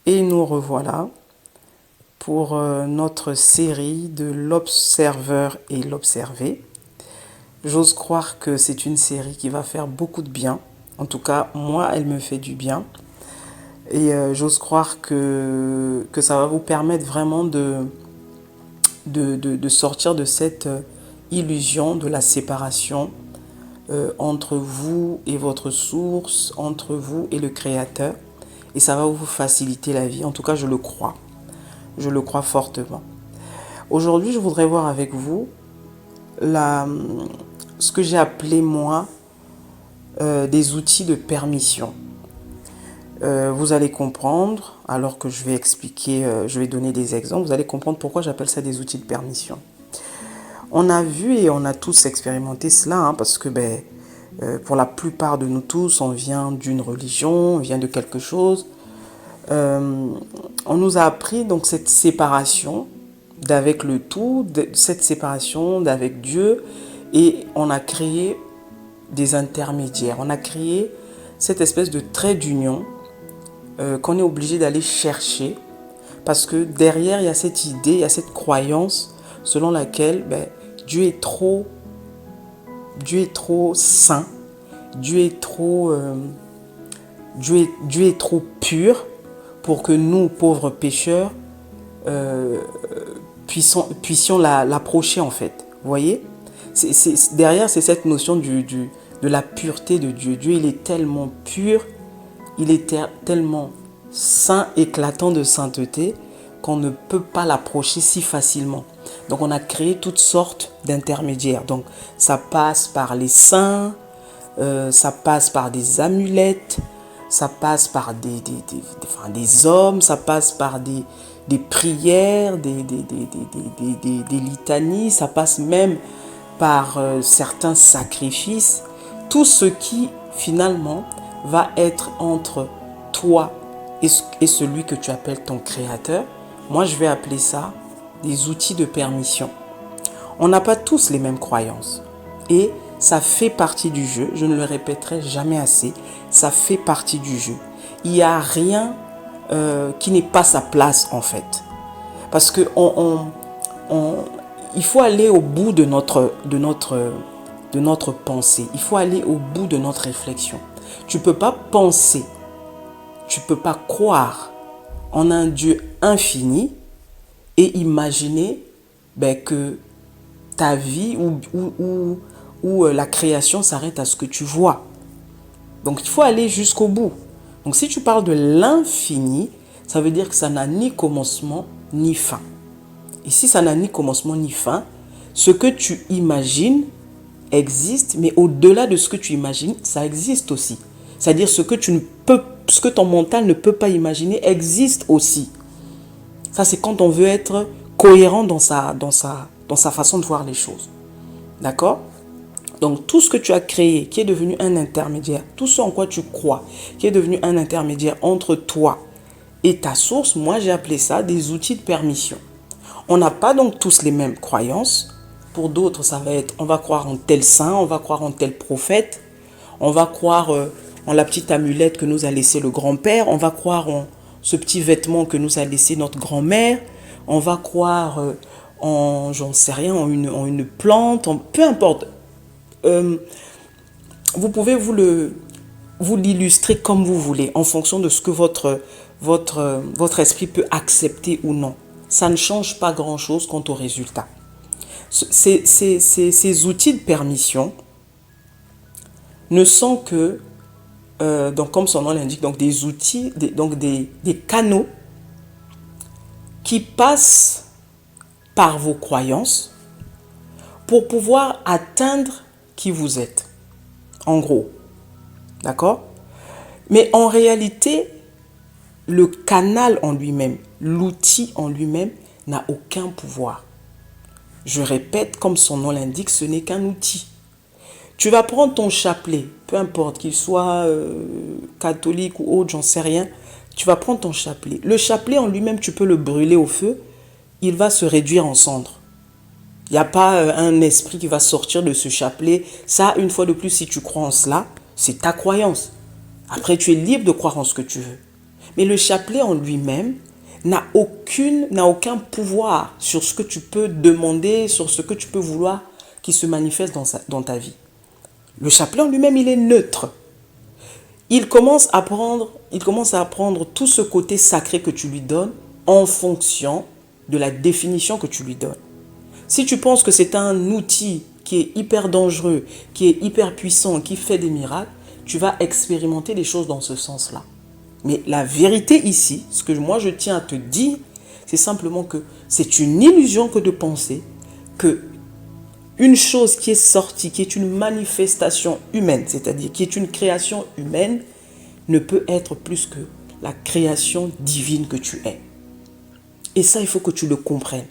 Et nous revoilà pour notre série de l'observeur et l'observé. J'ose croire que c'est une série qui va faire beaucoup de bien. En tout cas, moi, elle me fait du bien. Et j'ose croire que ça va vous permettre vraiment de sortir de cette illusion de la séparation entre vous et votre source, entre vous et le Créateur. Et ça va vous faciliter la vie. En tout cas, je le crois. Je le crois fortement. Aujourd'hui, je voudrais voir avec vous ce que j'ai appelé, moi, des outils de permission. Vous allez comprendre, alors que je vais expliquer, je vais donner des exemples, vous allez comprendre pourquoi j'appelle ça des outils de permission. On a vu et on a tous expérimenté cela, parce que pour la plupart de nous tous, on vient d'une religion, on vient de quelque chose. On nous a appris donc cette séparation d'avec le tout, cette séparation d'avec Dieu, et on a créé des intermédiaires. On a créé cette espèce de trait d'union qu'on est obligé d'aller chercher, parce que derrière il y a cette idée, il y a cette croyance selon laquelle Dieu est trop saint, Dieu est trop pur pour que nous, pauvres pécheurs, puissions l'approcher en fait. Vous voyez, derrière, c'est cette notion de la pureté de Dieu. Dieu, il est tellement pur, il est tellement saint, éclatant de sainteté, qu'on ne peut pas l'approcher si facilement. Donc on a créé toutes sortes d'intermédiaires. Donc ça passe par les saints, ça passe par des amulettes, ça passe par des hommes, ça passe par des prières, des litanies, ça passe même par certains sacrifices. Tout ce qui finalement va être entre toi et celui que tu appelles ton créateur. Moi, je vais appeler ça des outils de permission. On n'a pas tous les mêmes croyances. Et ça fait partie du jeu. Je ne le répéterai jamais assez. Ça fait partie du jeu. Il n'y a rien qui n'est pas sa place, en fait. Parce que il faut aller au bout de notre pensée. Il faut aller au bout de notre réflexion. Tu ne peux pas penser, tu ne peux pas croire en un Dieu infini et imaginer que ta vie ou la création s'arrête à ce que tu vois. Donc il faut aller jusqu'au bout. Donc si tu parles de l'infini, ça veut dire que ça n'a ni commencement ni fin. Et si ça n'a ni commencement ni fin, ce que tu imagines existe, mais au-delà de ce que tu imagines, ça existe aussi. C'est-à-dire ce que ton mental ne peut pas imaginer existe aussi. Ça, c'est quand on veut être cohérent dans sa façon de voir les choses. D'accord ? Donc, tout ce que tu as créé, qui est devenu un intermédiaire, tout ce en quoi tu crois, qui est devenu un intermédiaire entre toi et ta source, moi, j'ai appelé ça des outils de permission. On n'a pas donc tous les mêmes croyances. Pour d'autres, ça va être, on va croire en tel saint, on va croire en tel prophète, on va croire en la petite amulette que nous a laissé le grand-père, on va croire en ce petit vêtement que nous a laissé notre grand-mère, on va croire en, j'en sais rien, en une plante, peu importe. Vous pouvez vous l'illustrer comme vous voulez, en fonction de ce que votre esprit peut accepter ou non. Ça ne change pas grand-chose quant au résultat. Ces outils de permission ne sont que, donc comme son nom l'indique, donc des outils, des canaux qui passent par vos croyances pour pouvoir atteindre qui vous êtes. En gros, d'accord ? Mais en réalité, le canal en lui-même, l'outil en lui-même n'a aucun pouvoir. Je répète, comme son nom l'indique, ce n'est qu'un outil. Tu vas prendre ton chapelet, peu importe qu'il soit catholique ou autre, j'en sais rien. Tu vas prendre ton chapelet. Le chapelet en lui-même, tu peux le brûler au feu, il va se réduire en cendres. Il n'y a pas un esprit qui va sortir de ce chapelet. Ça, une fois de plus, si tu crois en cela, c'est ta croyance. Après, tu es libre de croire en ce que tu veux. Mais le chapelet en lui-même n'a aucun pouvoir sur ce que tu peux demander, sur ce que tu peux vouloir qui se manifeste dans ta vie. Le chapelet en lui-même, il est neutre. Il commence à prendre tout ce côté sacré que tu lui donnes en fonction de la définition que tu lui donnes. Si tu penses que c'est un outil qui est hyper dangereux, qui est hyper puissant, qui fait des miracles, tu vas expérimenter des choses dans ce sens-là. Mais la vérité ici, ce que moi je tiens à te dire, c'est simplement que c'est une illusion que de penser que une chose qui est sortie, qui est une manifestation humaine, c'est-à-dire qui est une création humaine, ne peut être plus que la création divine que tu es. Et ça, il faut que tu le comprennes.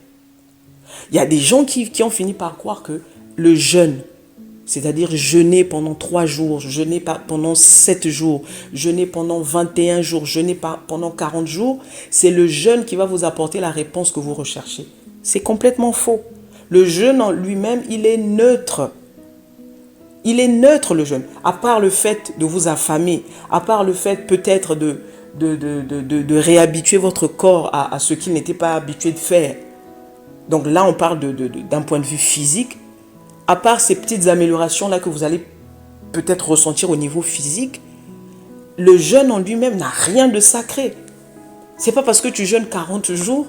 Il y a des gens qui ont fini par croire que le jeûne, c'est-à-dire jeûner pendant 3 jours, jeûner pendant 7 jours, jeûner pendant 21 jours, jeûner pendant 40 jours, c'est le jeûne qui va vous apporter la réponse que vous recherchez. C'est complètement faux. Le jeûne en lui-même, il est neutre. Il est neutre le jeûne. À part le fait de vous affamer, à part le fait peut-être de réhabituer votre corps à ce qu'il n'était pas habitué de faire. Donc là, on parle d'un point de vue physique. À part ces petites améliorations-là que vous allez peut-être ressentir au niveau physique, le jeûne en lui-même n'a rien de sacré. C'est pas parce que tu jeûnes 40 jours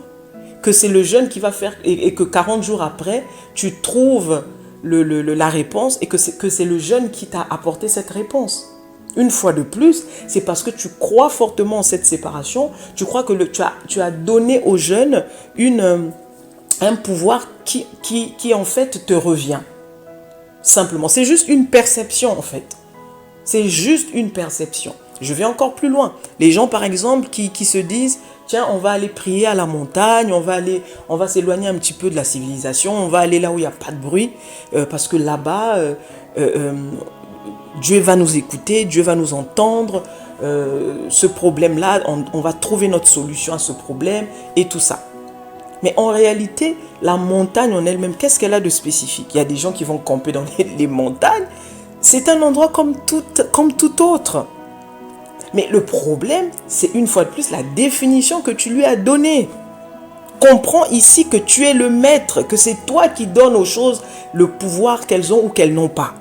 que c'est le jeûne qui va faire et que 40 jours après, tu trouves la réponse et que c'est le jeûne qui t'a apporté cette réponse. Une fois de plus, c'est parce que tu crois fortement en cette séparation, tu crois que tu as donné au jeûne un pouvoir qui en fait te revient. Simplement, c'est juste une perception en fait. C'est juste une perception. Je vais encore plus loin. Les gens par exemple qui se disent tiens, on va aller prier à la montagne, on va s'éloigner un petit peu de la civilisation, on va aller là où il n'y a pas de bruit, parce que là-bas, Dieu va nous écouter, Dieu va nous entendre, ce problème-là, on va trouver notre solution à ce problème et tout ça. Mais en réalité, la montagne en elle-même, qu'est-ce qu'elle a de spécifique? Il y a des gens qui vont camper dans les montagnes. C'est un endroit comme tout autre. Mais le problème, c'est une fois de plus la définition que tu lui as donnée. Comprends ici que tu es le maître, que c'est toi qui donnes aux choses le pouvoir qu'elles ont ou qu'elles n'ont pas.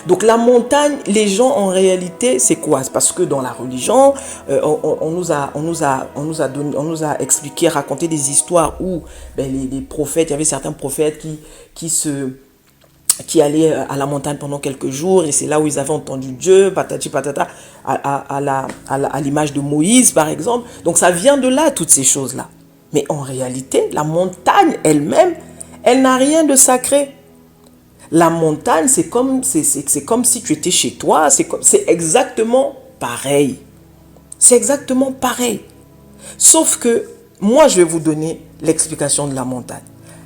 Donc la montagne, les gens en réalité, c'est quoi? C'est parce que dans la religion, on nous a expliqué, raconté des histoires où les prophètes, il y avait certains prophètes qui allaient à la montagne pendant quelques jours et c'est là où ils avaient entendu Dieu, patati patata, à l'image de Moïse par exemple. Donc ça vient de là, toutes ces choses-là. Mais en réalité, la montagne elle-même, elle n'a rien de sacré. La montagne, c'est comme si tu étais chez toi, c'est exactement pareil. C'est exactement pareil. Sauf que moi, je vais vous donner l'explication de la montagne.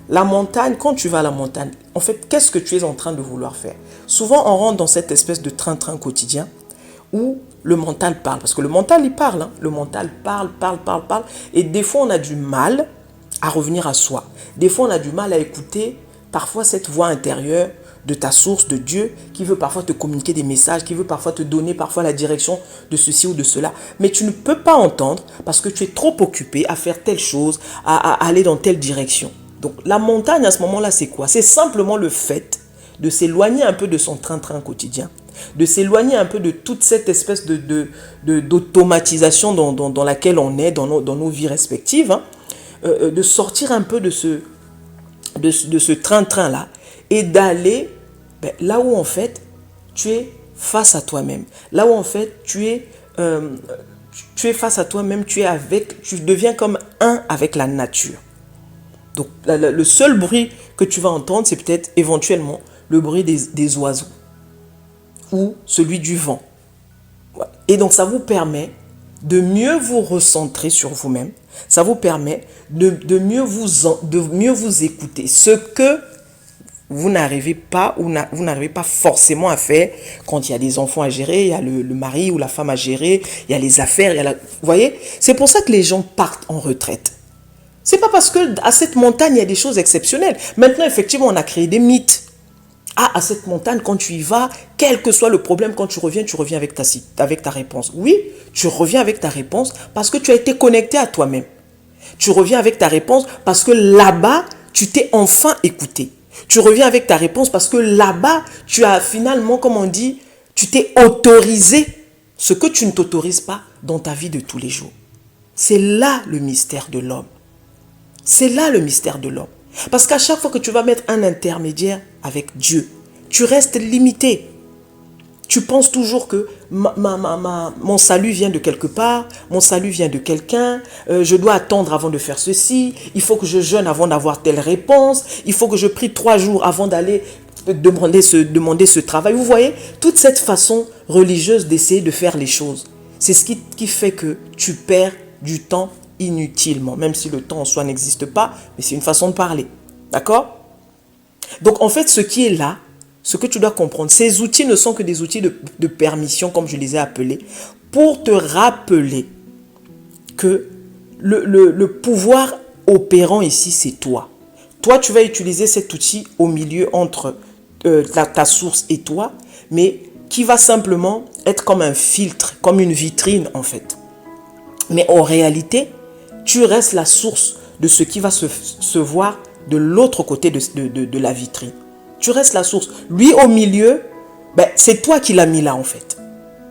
La montagne, quand tu vas à la montagne, en fait, qu'est-ce que tu es en train de vouloir faire? Souvent, on rentre dans cette espèce de train-train quotidien où le mental parle. Parce que le mental, il parle. Le mental parle. Et des fois, on a du mal à revenir à soi. Des fois, on a du mal à écouter parfois cette voix intérieure de ta source, de Dieu, qui veut parfois te communiquer des messages, qui veut parfois te donner parfois la direction de ceci ou de cela. Mais tu ne peux pas entendre parce que tu es trop occupé à faire telle chose, à aller dans telle direction. Donc la montagne à ce moment-là, c'est quoi? C'est simplement le fait de s'éloigner un peu de son train-train quotidien, de s'éloigner un peu de toute cette espèce d'automatisation dans laquelle on est, dans nos vies respectives, de sortir un peu de ce train-train-là et d'aller là où en fait tu es face à toi-même, là où en fait tu es face à toi-même, tu deviens comme un avec la nature. Donc le seul bruit que tu vas entendre, c'est peut-être éventuellement le bruit des oiseaux ou celui du vent. Et donc ça vous permet de mieux vous recentrer sur vous-même. Ça vous permet de mieux vous écouter. Ce que vous n'arrivez pas forcément à faire quand il y a des enfants à gérer, il y a le mari ou la femme à gérer, il y a les affaires, vous voyez, c'est pour ça que les gens partent en retraite. C'est pas parce que à cette montagne il y a des choses exceptionnelles. Maintenant, effectivement, on a créé des mythes. Ah, à cette montagne, quand tu y vas, quel que soit le problème, quand tu reviens avec ta réponse. Oui, tu reviens avec ta réponse parce que tu as été connecté à toi-même. Tu reviens avec ta réponse parce que là-bas, tu t'es enfin écouté. Tu reviens avec ta réponse parce que là-bas, tu as finalement, comme on dit, tu t'es autorisé ce que tu ne t'autorises pas dans ta vie de tous les jours. C'est là le mystère de l'homme. C'est là le mystère de l'homme. Parce qu'à chaque fois que tu vas mettre un intermédiaire avec Dieu, tu restes limité. Tu penses toujours que mon salut vient de quelque part, mon salut vient de quelqu'un, je dois attendre avant de faire ceci, il faut que je jeûne avant d'avoir telle réponse, il faut que je prie 3 jours avant d'aller demander ce travail. Vous voyez, toute cette façon religieuse d'essayer de faire les choses, c'est ce qui fait que tu perds du temps inutilement, même si le temps en soi n'existe pas, mais c'est une façon de parler. D'accord? Donc en fait, ce qui est là, ce que tu dois comprendre, ces outils ne sont que des outils de permission, comme je les ai appelés, pour te rappeler que le pouvoir opérant ici, c'est toi. Toi, tu vas utiliser cet outil au milieu entre ta source et toi, mais qui va simplement être comme un filtre, comme une vitrine en fait. Mais en réalité, tu restes la source de ce qui va se voir de l'autre côté de la vitrine. Tu restes la source. Lui au milieu, ben, c'est toi qui l'as mis là en fait.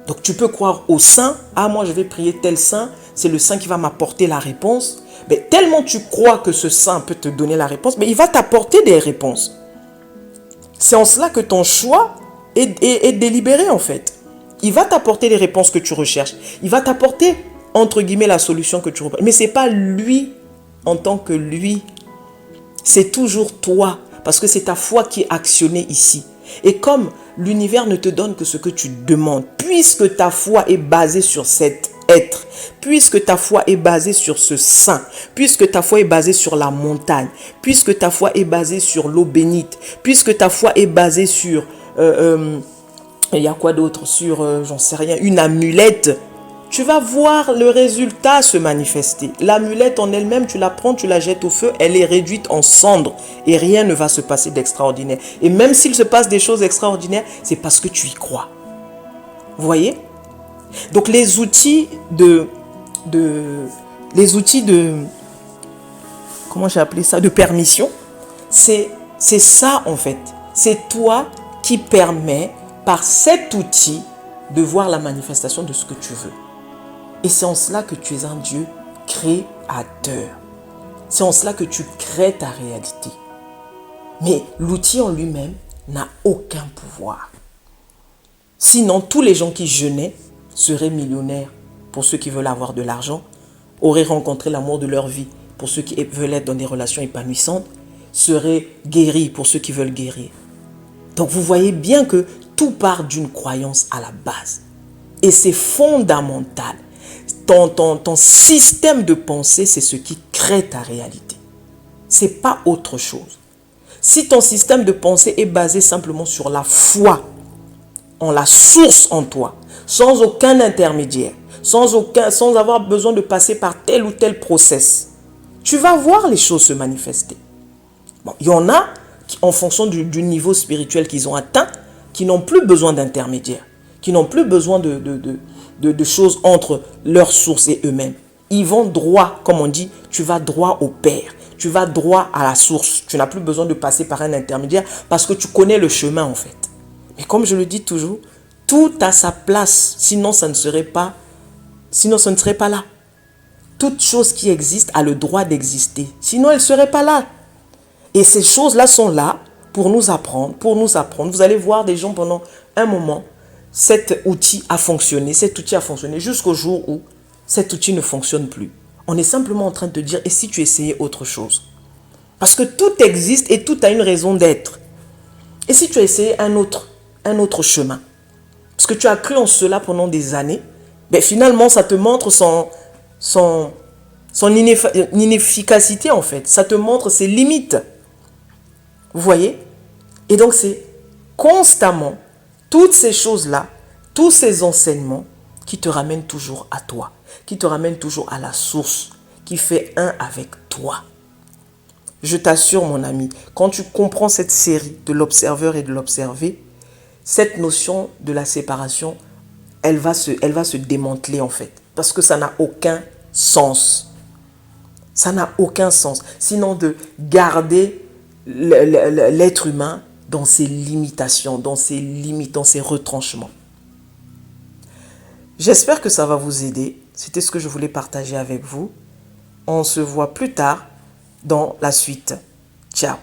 Donc tu peux croire au saint. Ah, moi je vais prier tel saint. C'est le saint qui va m'apporter la réponse. Ben, tellement tu crois que ce saint peut te donner la réponse, mais il va t'apporter des réponses. C'est en cela que ton choix est délibéré en fait. Il va t'apporter les réponses que tu recherches. Il va t'apporter, entre guillemets, la solution que tu recherches. Mais ce n'est pas lui en tant que lui. C'est toujours toi. Parce que c'est ta foi qui est actionnée ici. Et comme l'univers ne te donne que ce que tu demandes, puisque ta foi est basée sur cet être, puisque ta foi est basée sur ce saint, puisque ta foi est basée sur la montagne, puisque ta foi est basée sur l'eau bénite, puisque ta foi est basée sur, il y a quoi d'autre, sur, j'en sais rien, une amulette, tu vas voir le résultat se manifester. L'amulette en elle-même, tu la prends, tu la jettes au feu, elle est réduite en cendres et rien ne va se passer d'extraordinaire. Et même s'il se passe des choses extraordinaires, c'est parce que tu y crois. Vous voyez? Donc les outils comment j'ai appelé ça, de permission, c'est ça en fait. C'est toi qui permets par cet outil de voir la manifestation de ce que tu veux. Et c'est en cela que tu es un Dieu créateur. C'est en cela que tu crées ta réalité. Mais l'outil en lui-même n'a aucun pouvoir. Sinon, tous les gens qui jeûnaient seraient millionnaires pour ceux qui veulent avoir de l'argent, auraient rencontré l'amour de leur vie pour ceux qui veulent être dans des relations épanouissantes, seraient guéris pour ceux qui veulent guérir. Donc vous voyez bien que tout part d'une croyance à la base. Et c'est fondamental. Ton système de pensée, c'est ce qui crée ta réalité. Ce n'est pas autre chose. Si ton système de pensée est basé simplement sur la foi, en la source en toi, sans aucun intermédiaire, sans avoir besoin de passer par tel ou tel process, tu vas voir les choses se manifester. Bon, il y en a qui, en fonction du niveau spirituel qu'ils ont atteint, qui n'ont plus besoin d'intermédiaires, qui n'ont plus besoin de choses entre leur source et eux-mêmes. Ils vont droit, comme on dit, tu vas droit au Père. Tu vas droit à la source. Tu n'as plus besoin de passer par un intermédiaire parce que tu connais le chemin en fait. Mais comme je le dis toujours, tout a sa place. Sinon, ça ne serait pas là. Toute chose qui existe a le droit d'exister. Sinon, elle ne serait pas là. Et ces choses-là sont là pour nous apprendre, Vous allez voir des gens pendant un moment, cet outil a fonctionné jusqu'au jour où cet outil ne fonctionne plus. On est simplement en train de te dire, et si tu essayais autre chose? Parce que tout existe et tout a une raison d'être. Et si tu as essayé un autre chemin? Parce que tu as cru en cela pendant des années, ben finalement ça te montre son inefficacité en fait. Ça te montre ses limites. Vous voyez? Et donc c'est constamment toutes ces choses-là, tous ces enseignements qui te ramènent toujours à toi, qui te ramènent toujours à la source, qui fait un avec toi. Je t'assure, mon ami, quand tu comprends cette série de l'observeur et de l'observé, cette notion de la séparation, elle va se démanteler en fait. Parce que ça n'a aucun sens. Ça n'a aucun sens. Sinon de garder l'être humain dans ses limitations, dans ses limites, dans ses retranchements. J'espère que ça va vous aider. C'était ce que je voulais partager avec vous. On se voit plus tard dans la suite. Ciao.